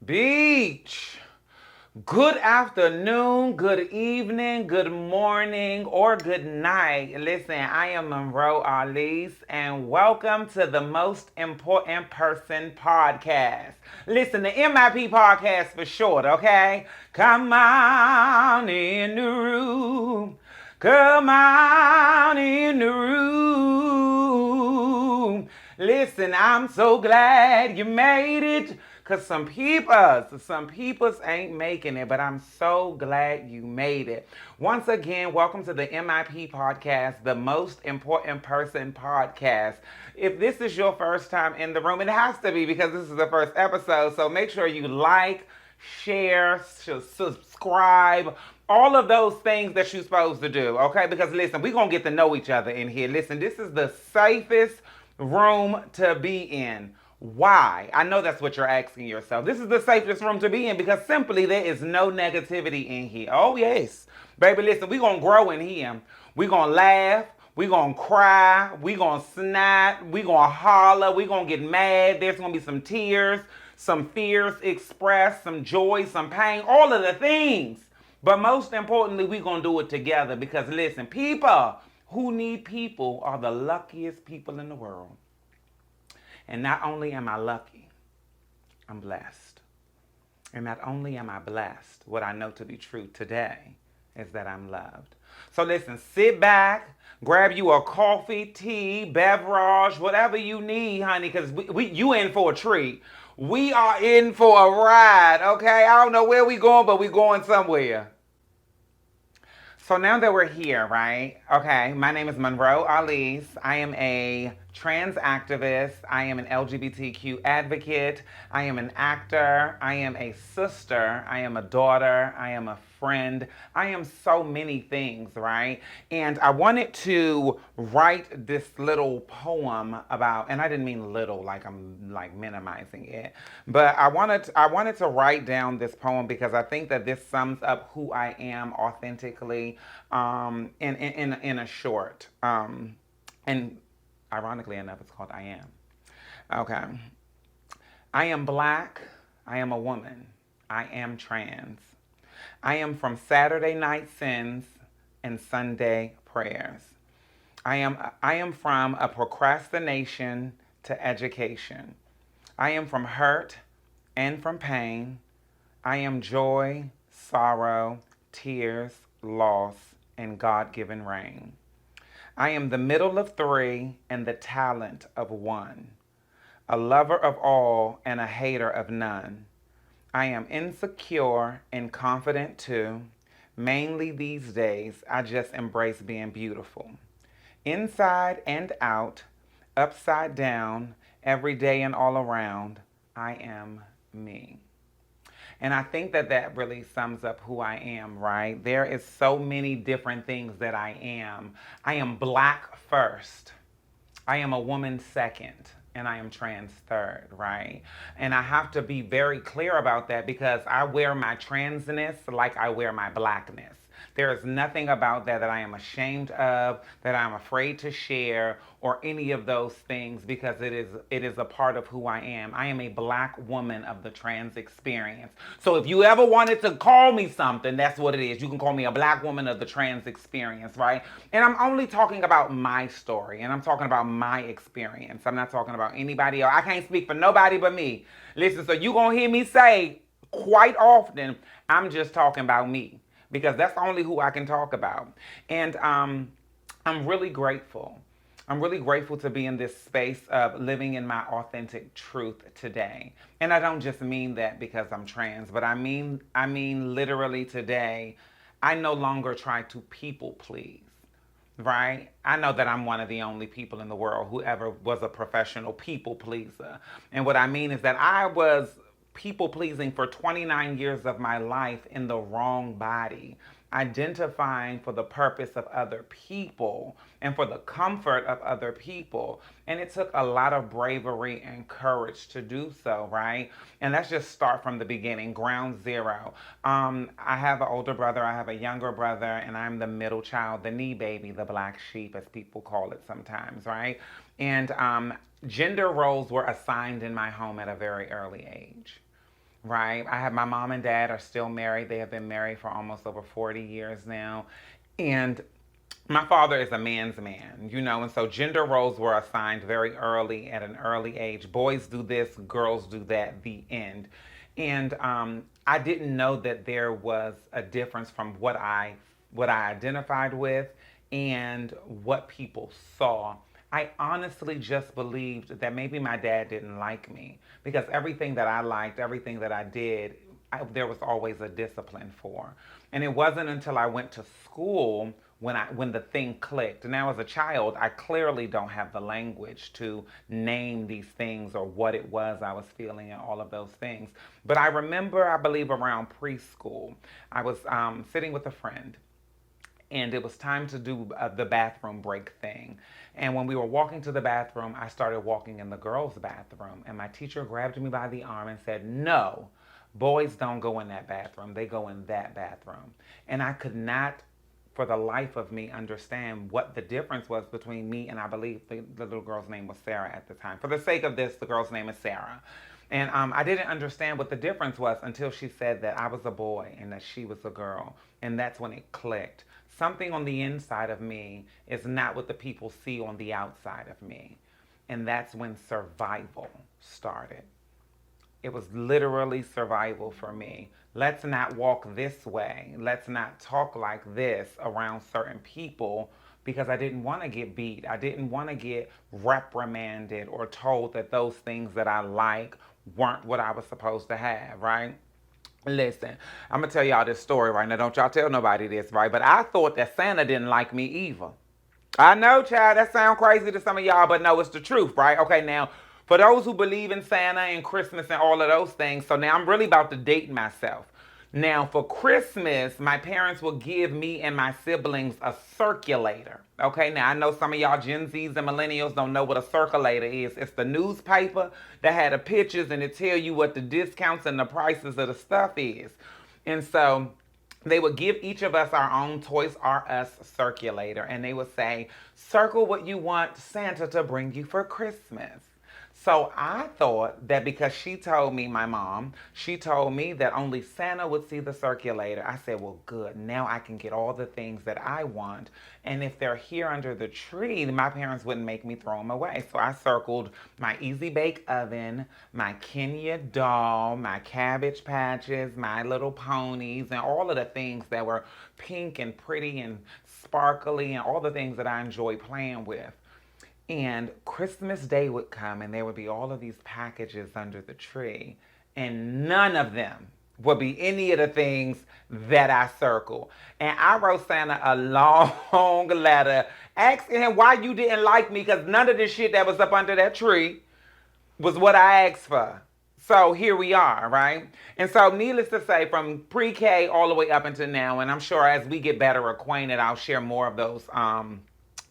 Beach. Good afternoon, good evening, good morning, or good night. Listen, I am Monroe Arlise, and welcome to the Most Important Person podcast. Listen, the M.I.P podcast for short, okay? Come on in the room. Come on in the room. Listen, I'm so glad you made it. Cause some peoples ain't making it, but I'm so glad you made it. Once again, welcome to the M.I.P podcast, the Most Important Person podcast. If this is your first time in the room, it has to be because this is the first episode. So make sure you like, share, subscribe, all of those things that you're supposed to do, okay? Because listen, we're gonna get to know each other in here. Listen, this is the safest room to be in. Why? I know that's what you're asking yourself. This is the safest room to be in because simply there is no negativity in here. Oh, yes. Baby, listen, we're going to grow in here. We're going to laugh. We're going to cry. We're going to snap. We're going to holler. We're going to get mad. There's going to be some tears, some fears expressed, some joy, some pain, all of the things. But most importantly, we're going to do it together because listen, people who need people are the luckiest people in the world. And not only am I lucky, I'm blessed. And not only am I blessed, what I know to be true today is that I'm loved. So listen, sit back, grab you a coffee, tea, beverage, whatever you need, honey, because you in for a treat. We are in for a ride, okay? I don't know where we going, but we going somewhere. So now that we're here, right? Okay, my name is Monroe Arlise. I am a trans activist. I am an LGBTQ advocate. I am an actor. I am a sister. I am a daughter. I am a friend. I am so many things, right? And I wanted to write this little poem about, and I didn't mean little like I'm like minimizing it, but I wanted to write down this poem because I think that this sums up who I am authentically in a short. And ironically enough, it's called I Am. Okay. I am black. I am a woman. I am trans. I am from Saturday night sins and Sunday prayers. I am from a procrastination to education. I am from hurt and from pain. I am joy, sorrow, tears, loss, and God given rain. I am the middle of three and the talent of one, a lover of all and a hater of none. I am insecure and confident too. Mainly these days, I just embrace being beautiful. Inside and out, upside down, every day and all around, I am me. And I think that that really sums up who I am, right? There is so many different things that I am. I am black first. I am a woman second. And I am trans third, right? And I have to be very clear about that because I wear my transness like I wear my blackness. There is nothing about that that I am ashamed of, that I'm afraid to share, or any of those things because it is a part of who I am. I am a black woman of the trans experience. So if you ever wanted to call me something, that's what it is. You can call me a black woman of the trans experience, right? And I'm only talking about my story and I'm talking about my experience. I'm not talking about anybody else. I can't speak for nobody but me. Listen, so you gonna hear me say quite often, I'm just talking about me because that's only who I can talk about. And I'm really grateful. I'm really grateful to be in this space of living in my authentic truth today. And I don't just mean that because I'm trans, but I mean literally today, I no longer try to people please. Right? I know that I'm one of the only people in the world who ever was a professional people pleaser. And what I mean is that I was people pleasing for 29 years of my life in the wrong body, identifying for the purpose of other people and for the comfort of other people. And it took a lot of bravery and courage to do so, right? And let's just start from the beginning, ground zero. I have an older brother, I have a younger brother, and I'm the middle child, the knee baby, the black sheep, as people call it sometimes, right? And gender roles were assigned in my home at a very early age. right? I have my mom and dad are still married. They have been married for almost over 40 years now. And my father is a man's man, and so gender roles were assigned very early at an early age. Boys do this, girls do that, the end. And I didn't know that there was a difference from what I identified with and what people saw. I honestly just believed that maybe my dad didn't like me because everything that I liked, everything that I did, there was always a discipline for. And it wasn't until I went to school when the thing clicked. Now, as a child, I clearly don't have the language to name these things or what it was I was feeling and all of those things. But I remember, I believe, around preschool, I was sitting with a friend, and it was time to do the bathroom break thing. And when we were walking to the bathroom, I started walking in the girls' bathroom, and my teacher grabbed me by the arm and said, "No, boys don't go in that bathroom. They go in that bathroom." And I could not, for the life of me, understand what the difference was between me and I believe the little girl's name was Sarah at the time. For the sake of this, the girl's name is Sarah. And I didn't understand what the difference was until she said that I was a boy and that she was a girl. And that's when it clicked. Something on the inside of me is not what the people see on the outside of me. And that's when survival started. It was literally survival for me. Let's not walk this way. Let's not talk like this around certain people because I didn't want to get beat. I didn't want to get reprimanded or told that those things that I like weren't what I was supposed to have, right? Listen, I'm gonna tell y'all this story right now. Don't y'all tell nobody this, right? But I thought that Santa didn't like me either. I know, child, that sounds crazy to some of y'all, but no, it's the truth, right? Okay, now, for those who believe in Santa and Christmas and all of those things, so now I'm really about to date myself. Now, for Christmas, my parents will give me and my siblings a circulator. Okay, now I know some of y'all Gen Zs and millennials don't know what a circulator is. It's the newspaper that had the pictures and it tell you what the discounts and the prices of the stuff is. And so they would give each of us our own Toys R Us circulator, and they would say, "Circle what you want Santa to bring you for Christmas." So I thought that because my mom, she told me that only Santa would see the circulator. I said, well, good. Now I can get all the things that I want. And if they're here under the tree, my parents wouldn't make me throw them away. So I circled my Easy Bake Oven, my Kenya doll, my Cabbage Patches, my Little Ponies, and all of the things that were pink and pretty and sparkly and all the things that I enjoy playing with. And Christmas Day would come, and there would be all of these packages under the tree, and none of them would be any of the things that I circled. And I wrote Santa a long letter asking him why you didn't like me because none of the shit that was up under that tree was what I asked for. So here we are, right? And so, needless to say, from pre K all the way up until now, and I'm sure as we get better acquainted, I'll share more of those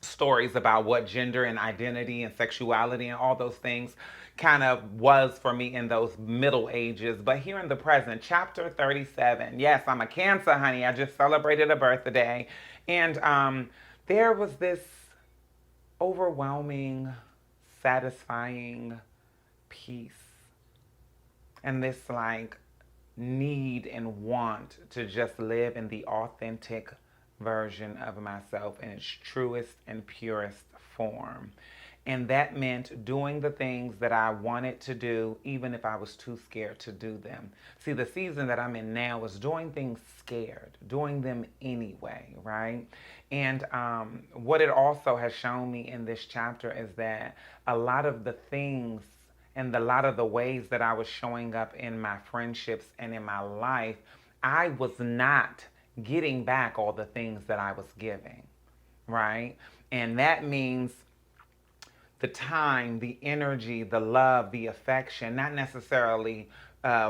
stories about what gender and identity and sexuality and all those things kind of was for me in those middle ages. But here in the present, chapter 37. Yes, I'm a Cancer, honey. I just celebrated a birthday. And there was this overwhelming, satisfying peace and this like need and want to just live in the authentic version of myself in its truest and purest form. And that meant doing the things that I wanted to do, even if I was too scared to do them. See, the season that I'm in now is doing things scared, doing them anyway, right? And what it also has shown me in this chapter is that a lot of the things and a lot of the ways that I was showing up in my friendships and in my life, I was not getting back all the things that I was giving, right? And that means the time, the energy, the love, the affection, not necessarily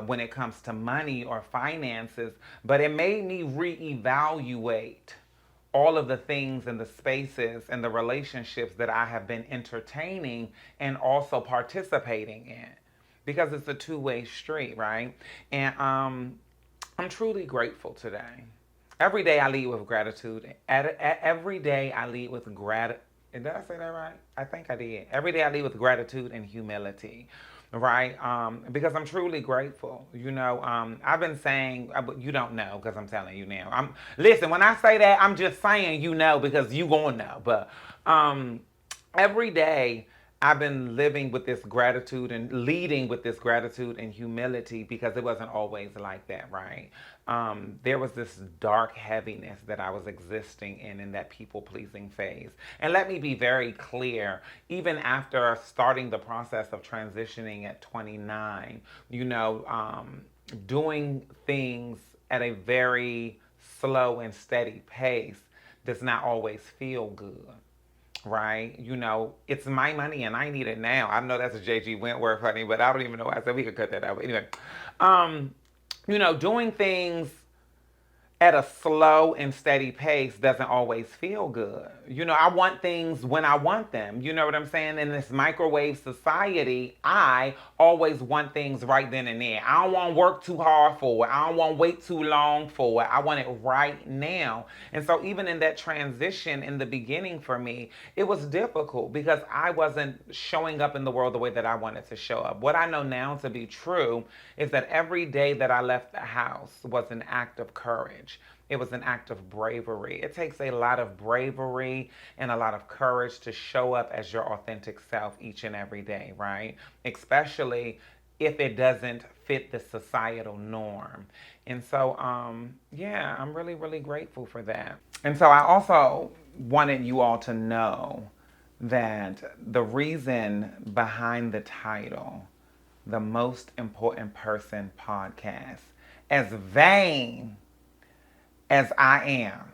when it comes to money or finances, but it made me reevaluate all of the things and the spaces and the relationships that I have been entertaining and also participating in because it's a two-way street, right? And I'm truly grateful today. Every day I lead with gratitude. Every day I lead with gratitude. And did I say that right? I think I did. Every day I leave with gratitude and humility, right? Because I'm truly grateful. I've been saying, you don't know because I'm telling you now. Listen, when I say that, I'm just saying you know because you gonna know. But every day I've been living with this gratitude and leading with this gratitude and humility because it wasn't always like that, right? There was this dark heaviness that I was existing in that people pleasing phase. And let me be very clear, even after starting the process of transitioning at 29, doing things at a very slow and steady pace does not always feel good, right? It's my money and I need it now. I know that's a JG Wentworth, honey, but I don't even know why I said we could cut that out. But anyway, um, doing things at a slow and steady pace doesn't always feel good. I want things when I want them. You know what I'm saying? In this microwave society, I always want things right then and there. I don't want to work too hard for it. I don't want to wait too long for it. I want it right now. And so even in that transition in the beginning for me, it was difficult because I wasn't showing up in the world the way that I wanted to show up. What I know now to be true is that every day that I left the house was an act of courage. It was an act of bravery. It takes a lot of bravery and a lot of courage to show up as your authentic self each and every day, right? Especially if it doesn't fit the societal norm. And so, yeah, I'm really, really grateful for that. And so I also wanted you all to know that the reason behind the title, the Most Important Person podcast, as vain as I am,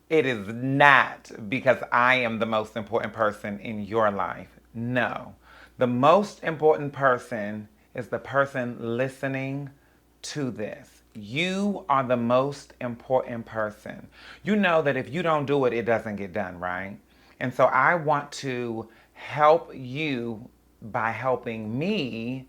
it is not because I am the most important person in your life. No. The most important person is the person listening to this. You are the most important person. You know that if you don't do it, it doesn't get done, right? And so I want to help you by helping me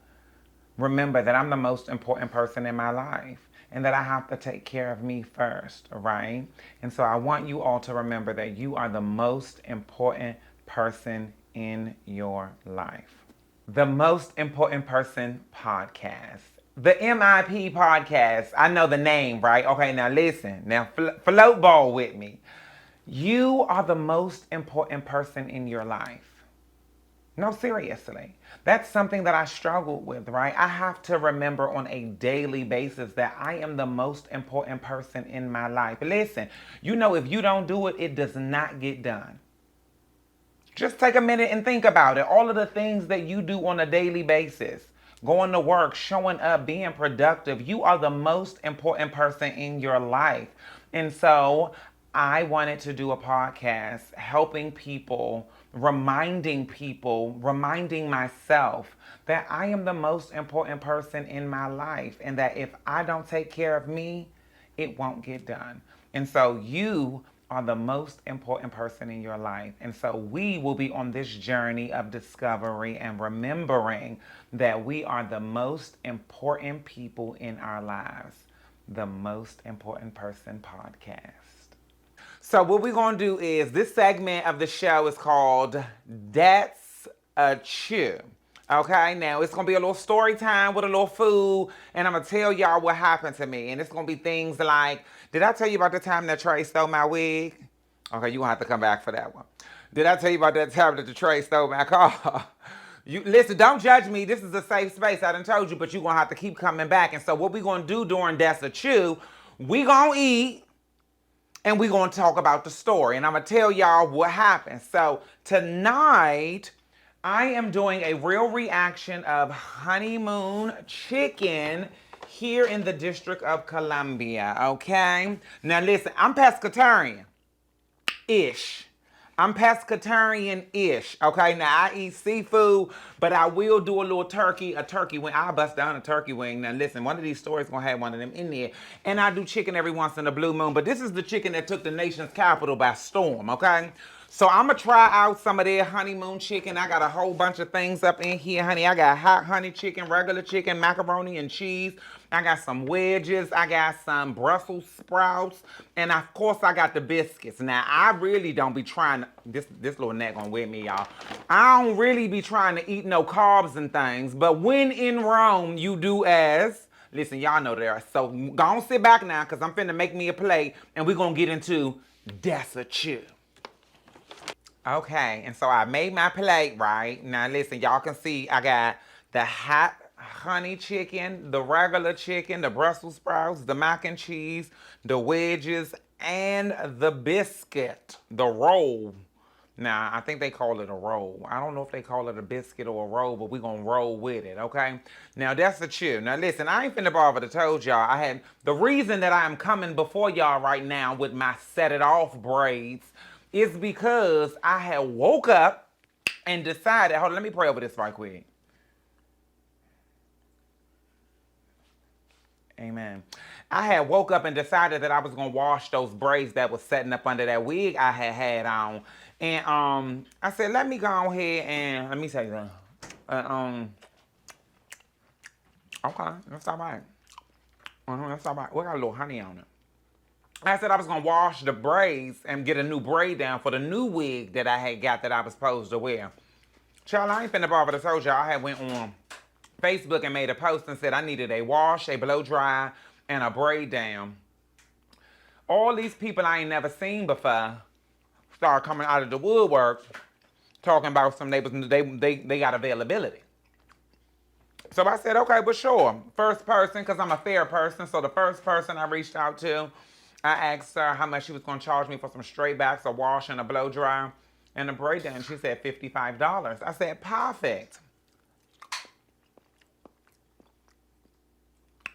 remember that I'm the most important person in my life and that I have to take care of me first, right? And so I want you all to remember that you are the most important person in your life. The Most Important Person podcast. The M.I.P. podcast. I know the name, right? Okay, now listen. Now float ball with me. You are the most important person in your life. No, seriously. That's something that I struggled with, right? I have to remember on a daily basis that I am the most important person in my life. Listen, if you don't do it, it does not get done. Just take a minute and think about it. All of the things that you do on a daily basis, going to work, showing up, being productive, you are the most important person in your life. And so I wanted to do a podcast helping people, reminding myself that I am the most important person in my life and that if I don't take care of me, it won't get done. And so you are the most important person in your life. And so we will be on this journey of discovery and remembering that we are the most important people in our lives. The Most Important Person podcast. So what we're going to do is this segment of the show is called That's a Chew. Okay, now it's going to be a little story time with a little food, and I'm going to tell y'all what happened to me. And it's going to be things like, did I tell you about the time that Trey stole my wig? Okay, you're going to have to come back for that one. Did I tell you about that time that the Trey stole my car? Listen, don't judge me. This is a safe space. I done told you, but you're going to have to keep coming back. And so what we're going to do during That's a Chew, we going to eat, and we're going to talk about the story. And I'm going to tell y'all what happened. So tonight, I am doing a real reaction of honeymoon chicken here in the District of Columbia, okay? Now listen, I'm pescatarian-ish. I'm pescatarian-ish, okay? Now, I eat seafood, but I will do a little a turkey wing. I'll bust down a turkey wing. Now, listen, one of these stories going to have one of them in there. And I do chicken every once in a blue moon, but this is the chicken that took the nation's capital by storm, okay? So I'm gonna try out some of their honeymoon chicken. I got a whole bunch of things up in here, honey. I got hot honey chicken, regular chicken, macaroni and cheese. I got some wedges. I got some Brussels sprouts, and of course I got the biscuits. Now I really don't be trying. This little neck gonna wear me, y'all. I don't really be trying to eat no carbs and things, but when in Rome, you do as. Listen, y'all know there. So go on, sit back now, cause I'm finna make me a plate, and we gonna get into that's a chew. Okay, and so I made my plate, right? Now listen, y'all can see I got the hot honey chicken, the regular chicken, the Brussels sprouts, the mac and cheese, the wedges, and the biscuit, the roll. Now, I think they call it a roll. I don't know if they call it a biscuit or a roll, but we're going to roll with it, okay? Now, that's the chew. Now, listen, I ain't finna bother to told y'all. The reason that I am coming before y'all right now with my set it off braids is because I had woke up and decided, hold on, let me pray over this right quick. Amen. I had woke up and decided that I was gonna wash those braids that was setting up under that wig I had on, and I said, let me go ahead and let me say that. Okay, that's all right. That's all right. We got a little honey on it. I said I was gonna wash the braids and get a new braid down for the new wig that I had got that I was supposed to wear. Child, I ain't finna bother to told y'all. I had went on Facebook and made a post and said I needed a wash, a blow dry, and a braid down. All these people I ain't never seen before start coming out of the woodwork talking about some neighbors. They got availability. So I said, okay, but sure. First person, because I'm a fair person. So the first person I reached out to, I asked her how much she was going to charge me for some straight backs, a wash, and a blow dry, and a braid down. She said $55. I said, perfect.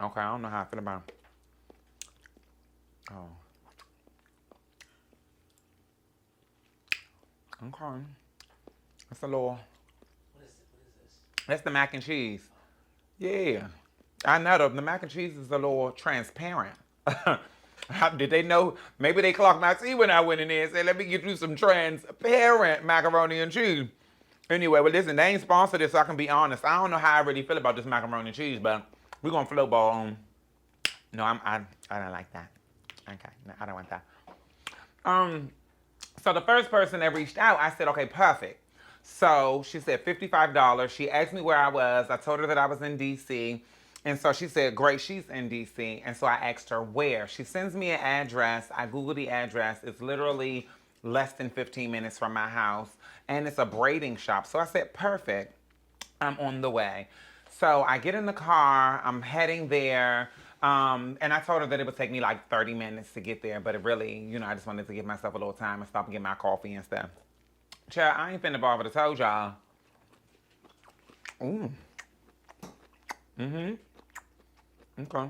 Okay, I don't know how I feel about it. Oh. Okay. That's a little. What is this? That's the mac and cheese. Yeah. I know the mac and cheese is a little transparent. Did they know? Maybe they clocked my tea when I went in there and said, let me get you some transparent macaroni and cheese. Anyway, well, listen, they ain't sponsored this, so I can be honest. I don't know how I really feel about this macaroni and cheese, but we're going to flow ball on. No, I don't like that. Okay, no, I don't want that. So the first person that reached out, I said, okay, perfect. So she said $55. She asked me where I was. I told her that I was in DC. And so she said, great, she's in DC. And so I asked her where. She sends me an address. I Googled the address. It's literally less than 15 minutes from my house. And it's a braiding shop. So I said, perfect. I'm on the way. So I get in the car. I'm heading there. And I told her that it would take me like 30 minutes to get there. But it really, I just wanted to give myself a little time and stop and get my coffee and stuff. Child, I ain't finna bother to told y'all. Ooh. Mm-hmm. Okay.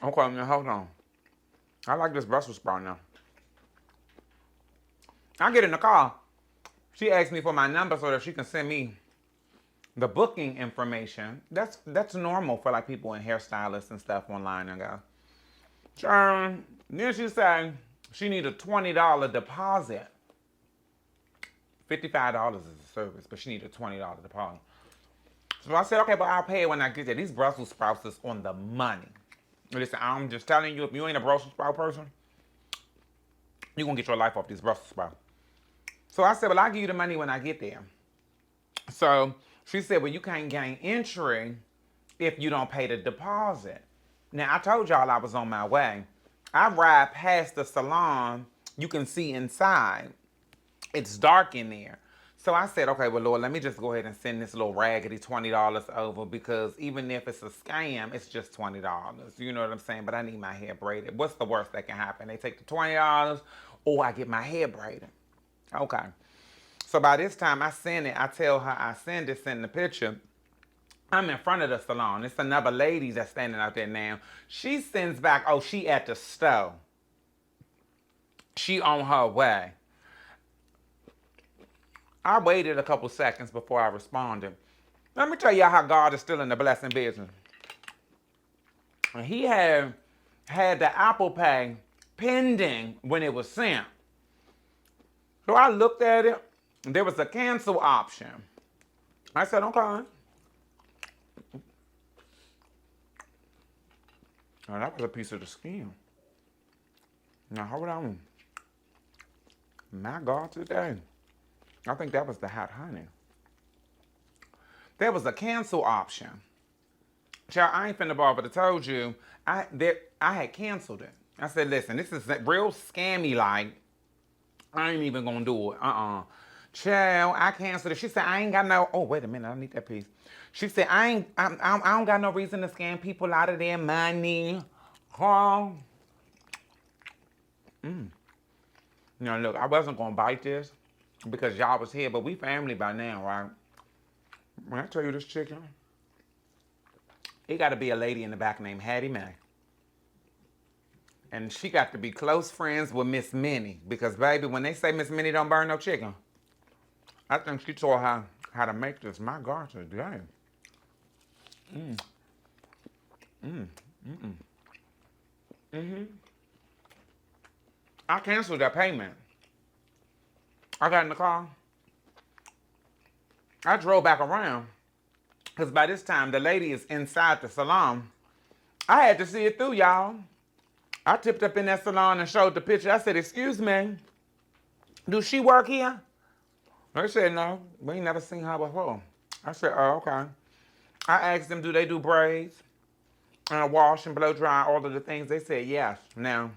Okay, now hold on. I like this Brussels sprout now. I get in the car. She asked me for my number so that she can send me the booking information. That's normal for like people and hairstylists and stuff online and go. Then she said she need a $20 deposit. $55 is the service, but she need a $20 deposit. So I said, okay, but I'll pay it when I get there. These Brussels sprouts is on the money. Listen, I'm just telling you, if you ain't a Brussels sprout person, you're going to get your life off these Brussels sprouts. So I said, well, I'll give you the money when I get there. So she said, well, you can't gain entry if you don't pay the deposit. Now, I told y'all I was on my way. I ride past the salon. You can see inside. It's dark in there. So I said, okay, well, Lord, let me just go ahead and send this little raggedy $20 over because even if it's a scam, it's just $20. You know what I'm saying? But I need my hair braided. What's the worst that can happen? They take the $20 or I get my hair braided. Okay. So by this time I send it, I tell her I send the picture. I'm in front of the salon. It's another lady that's standing out there now. She sends back, oh, she at the store. She on her way. I waited a couple seconds before I responded. Let me tell y'all how God is still in the blessing business. He had the Apple Pay pending when it was sent. So I looked at it. There was a cancel option. I said, okay. Oh, that was a piece of the skin. Now, hold on. My God, today. I think that was the hot honey. There was a cancel option. Child, I ain't finna bother to told you. I had canceled it. I said, listen, this is real scammy like. I ain't even gonna do it. Child, I canceled it. She said, I ain't got no, oh, wait a minute, I need that piece. She said, I don't got no reason to scam people out of their money. Huh? Now, look, I wasn't gonna bite this because y'all was here, but we family by now, right? When I tell you this chicken, it got to be a lady in the back named Hattie Mae. And she got to be close friends with Miss Minnie. Because, baby, when they say Miss Minnie don't burn no chicken, I think she taught how to make this. My God, today. I canceled that payment. I got in the car. I drove back around. Because by this time, the lady is inside the salon. I had to see it through, y'all. I tipped up in that salon and showed the picture. I said, excuse me, do she work here? They said, no, we ain't never seen her before. I said, oh, okay. I asked them, do they do braids? And wash and blow dry, all of the things. They said, yes. Now,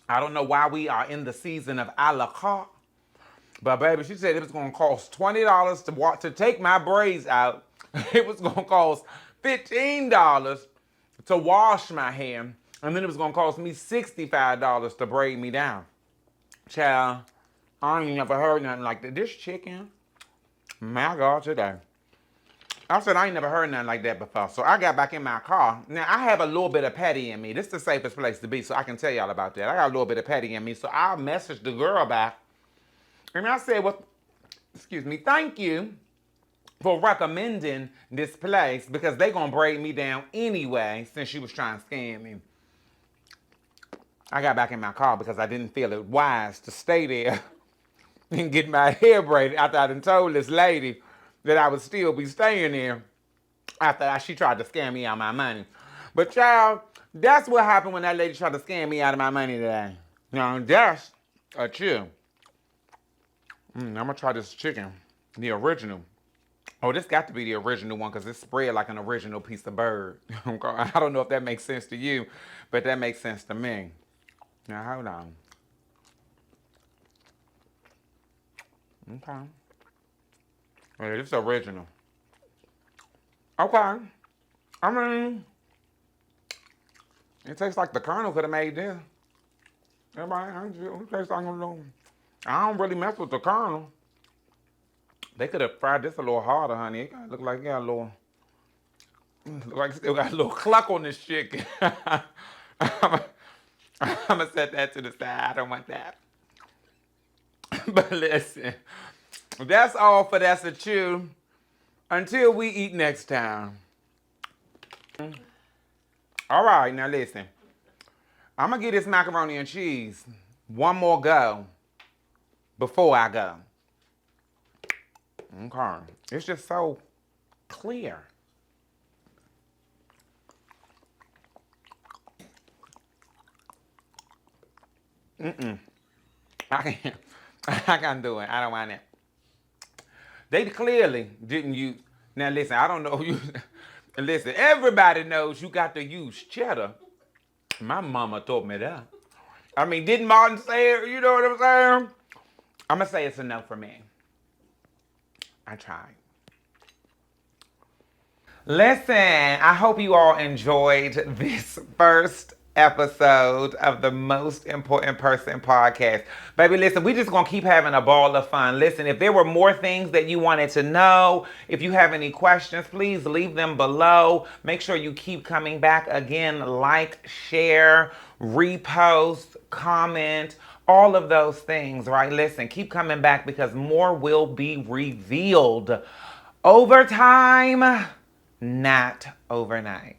I don't know why we are in the season of a la carte. But, baby, she said it was going to cost $20 to take my braids out. It was going to cost $15 to wash my hair. And then it was going to cost me $65 to braid me down. Child, I ain't never heard nothing like that. This chicken, my God, today. I said I ain't never heard nothing like that before. So I got back in my car. Now, I have a little bit of petty in me. This is the safest place to be, so I can tell y'all about that. I got a little bit of petty in me. So I messaged the girl back. And I said, well, excuse me, thank you for recommending this place because they going to braid me down anyway since she was trying to scam me. I got back in my car because I didn't feel it wise to stay there and get my hair braided after I done told this lady that I would still be staying there after she tried to scam me out of my money. But child, that's what happened when that lady tried to scam me out of my money today. Now that's a chill. I'm gonna try this chicken, the original. Oh, this got to be the original one because it's spread like an original piece of bird. I don't know if that makes sense to you, but that makes sense to me. Now, hold on. Okay. Yeah, this is original. Okay. I mean, it tastes like the Colonel could have made this. Everybody, it tastes like a little... I don't really mess with the Colonel. They could have fried this a little harder, honey. It look like it got a little... Look like it still got a little cluck on this chicken. I'm going to set that to the side. I don't want that. But listen, that's all for That's a Chew. Until we eat next time. All right, now listen. I'm going to get this macaroni and cheese one more go before I go. Okay. It's just so clear. I can't do it. I don't want it. They clearly didn't use... Now, listen, I don't know. Listen, everybody knows you got to use cheddar. My mama taught me that. I mean, didn't Martin say it? You know what I'm saying? I'm going to say it's enough for me. I tried. Listen, I hope you all enjoyed this first episode of the Most Important Person podcast. Baby, listen, we just gonna keep having a ball of fun. Listen, if there were more things that you wanted to know, if you have any questions, please leave them below. Make sure you keep coming back. Again, like, share, repost, comment, all of those things, right? Listen, keep coming back because more will be revealed over time, not overnight.